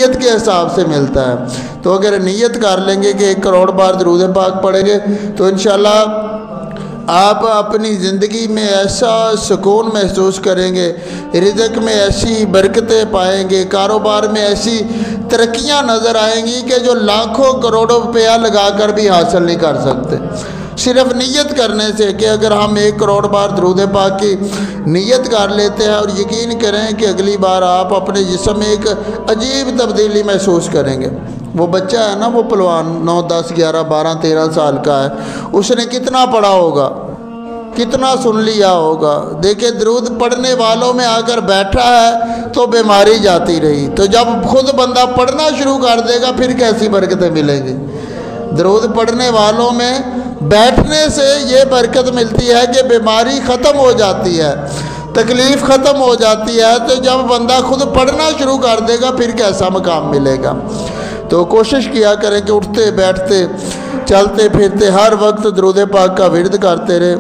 نیت کے حساب سے ملتا ہے۔ تو اگر نیت کر لیں گے کہ 1 کروڑ بار درود پاک پڑھیں گے تو انشاءاللہ آپ اپنی زندگی میں ایسا سکون محسوس کریں گے، رزق میں ایسی برکتیں پائیں گے، کاروبار میں ایسی ترقیاں نظر آئیں گی کہ جو لاکھوں کروڑوں روپیہ لگا کر بھی حاصل نہیں کر سکتے۔ صرف نیت کرنے سے کہ اگر ہم 1 کروڑ بار درود پاک کی نیت کر لیتے ہیں، اور یقین کریں کہ اگلی بار آپ اپنے جسم میں ایک عجیب تبدیلی محسوس کریں گے۔ وہ بچہ ہے نا، وہ پلوان 9 10 11 12 13 سال کا ہے، اس نے کتنا پڑھا ہوگا، کتنا سن لیا ہوگا۔ دیکھیں درود پڑھنے والوں میں آ کر بیٹھا ہے تو بیماری جاتی رہی، تو جب خود بندہ پڑھنا شروع کر دے گا پھر کیسی برکتیں ملیں گی۔ درود پڑھنے والوں میں بیٹھنے سے یہ برکت ملتی ہے کہ بیماری ختم ہو جاتی ہے، تکلیف ختم ہو جاتی ہے۔ تو جب بندہ خود پڑھنا شروع کر دے گا پھر کیسا مقام ملے گا۔ تو کوشش کیا کریں کہ اٹھتے بیٹھتے چلتے پھرتے ہر وقت درود پاک کا ورد کرتے رہے۔